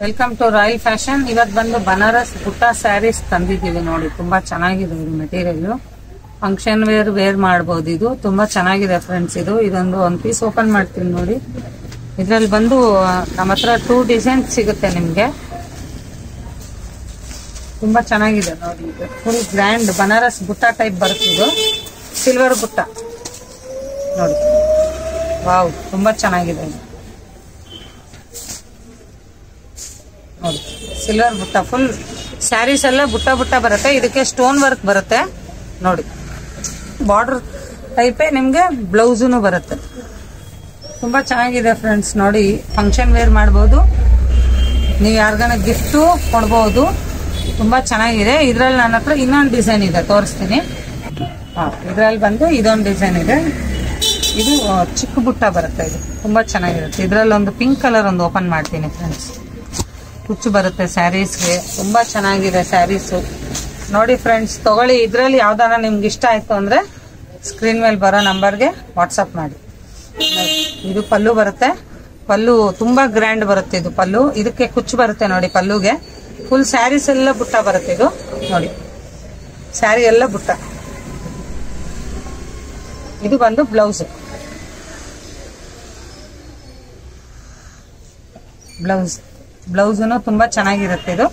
Welcome to royal fashion. ಇವತ್ತು ಬಂದು ಬನಾರಸ್ ಬುಟ್ಟ ಸ್ಯಾರೀಸ್ ತಂದಿದ್ದೀವಿ ನೋಡಿ. ತುಂಬಾ ಚೆನ್ನಾಗಿದೆ ಇದು ಮೆಟೀರಿಯಲ್. ಫಂಕ್ಷನ್ ವೇರ್ ಮಾಡಬಹುದು. ಇದು ತುಂಬಾ ಚೆನ್ನಾಗಿದೆ ಫ್ರೆಂಡ್ಸ್. ಇದೊಂದು ಒಂದು ಪೀಸ್ ಓಪನ್ ಮಾಡ್ತೀನಿ ನೋಡಿ. ಇದ್ರಲ್ಲಿ ಬಂದು ನಮ್ಮ ಹತ್ರ 2 ಡಿಸೈನ್ಸ್ ಸಿಗುತ್ತೆ ನಿಮ್ಗೆ. ತುಂಬಾ ಚೆನ್ನಾಗಿದೆ ನೋಡಿ. ಇದು ಫುಲ್ ಗ್ರ್ಯಾಂಡ್ ಬನಾರಸ್ ಬುಟ್ಟ ಟೈಪ್ ಬರುತ್ತೆ. ಇದು ಸಿಲ್ವರ್ ಬುಟ್ಟ ನೋಡಿ. ವಾವ್, ತುಂಬಾ ಚೆನ್ನಾಗಿದೆ ಇದು ನೋಡಿ. ಸಿಲ್ವರ್ ಬುಟ್ಟ ಫುಲ್ ಸ್ಯಾರೀಸ್ ಎಲ್ಲ ಬುಟ್ಟ ಬುಟ್ಟ ಬರುತ್ತೆ. ಇದಕ್ಕೆ ಸ್ಟೋನ್ ವರ್ಕ್ ಬರುತ್ತೆ ನೋಡಿ. ಬಾರ್ಡರ್ ಟೈಪೇ ನಿಮ್ಗೆ ಬ್ಲೌಸೂನು ಬರುತ್ತೆ. ತುಂಬಾ ಚೆನ್ನಾಗಿದೆ ಫ್ರೆಂಡ್ಸ್ ನೋಡಿ. ಫಂಕ್ಷನ್ ವೇರ್ ಮಾಡಬಹುದು. ನೀವು ಯಾರಿಗಾನ ಗಿಫ್ಟು ಕೊಡ್ಬಹುದು. ತುಂಬಾ ಚೆನ್ನಾಗಿದೆ. ಇದ್ರಲ್ಲಿ ನನ್ನ ಹತ್ರ ಇನ್ನೊಂದು ಡಿಸೈನ್ ಇದೆ, ತೋರಿಸ್ತೀನಿ. ಇದ್ರಲ್ಲಿ ಬಂದು ಇದೊಂದು ಡಿಸೈನ್ ಇದೆ. ಇದು ಚಿಕ್ಕ ಬುಟ್ಟ ಬರುತ್ತೆ. ಇದು ತುಂಬಾ ಚೆನ್ನಾಗಿರುತ್ತೆ. ಇದ್ರಲ್ಲಿ ಒಂದು ಪಿಂಕ್ ಕಲರ್ ಒಂದು ಓಪನ್ ಮಾಡ್ತೀನಿ ಫ್ರೆಂಡ್ಸ್. ಕುಚ್ಚು ಬರುತ್ತೆ ಸ್ಯಾರೀಸ್ಗೆ. ತುಂಬಾ ಚೆನ್ನಾಗಿದೆ ಸ್ಯಾರೀಸು ನೋಡಿ ಫ್ರೆಂಡ್ಸ್. ತಗೊಳ್ಳಿ. ಇದ್ರಲ್ಲಿ ಯಾವ್ದಾರ ನಿಮ್ಗೆ ಇಷ್ಟ ಆಯ್ತು ಅಂದ್ರೆ ಸ್ಕ್ರೀನ್ ಮೇಲೆ ಬರೋ ನಂಬರ್ಗೆ ವಾಟ್ಸಪ್ ಮಾಡಿ. ಇದು ಪಲ್ಲು ಬರುತ್ತೆ. ಪಲ್ಲು ತುಂಬಾ ಗ್ರ್ಯಾಂಡ್ ಬರುತ್ತೆ. ಇದು ಪಲ್ಲು. ಇದಕ್ಕೆ ಕುಚ್ಚು ಬರುತ್ತೆ ನೋಡಿ. ಪಲ್ಲುಗೆ ಫುಲ್ ಸ್ಯಾರೀಸ್ ಎಲ್ಲ ಬುಟ್ಟ ಬರುತ್ತೆ. ಇದು ನೋಡಿ, ಸ್ಯಾರಿ ಎಲ್ಲ ಬುಟ್ಟ. ಇದು ಬಂದು ಬ್ಲೌಸ್. ಬ್ಲೌಸನು ತುಂಬಾ ಚೆನ್ನಾಗಿರುತ್ತೆ. ಇದು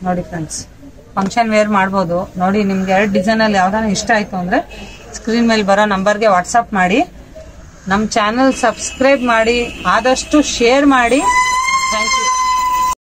ನೋಡಿ ಫ್ರೆಂಡ್ಸ್. ಫಂಕ್ಷನ್ ವೇರ್ ಮಾಡ್ಬೋದು ನೋಡಿ. ನಿಮ್ಗೆ 2 ಡಿಸೈನ್ ಅಲ್ಲಿ ಯಾವ್ದಾನ ಇಷ್ಟ ಆಯ್ತು ಅಂದ್ರೆ ಸ್ಕ್ರೀನ್ ಮೇಲೆ ಬರೋ ನಂಬರ್ಗೆ ವಾಟ್ಸಪ್ ಮಾಡಿ. ನಮ್ಮ ಚಾನೆಲ್ ಸಬ್ಸ್ಕ್ರೈಬ್ ಮಾಡಿ, ಆದಷ್ಟು ಶೇರ್ ಮಾಡಿ.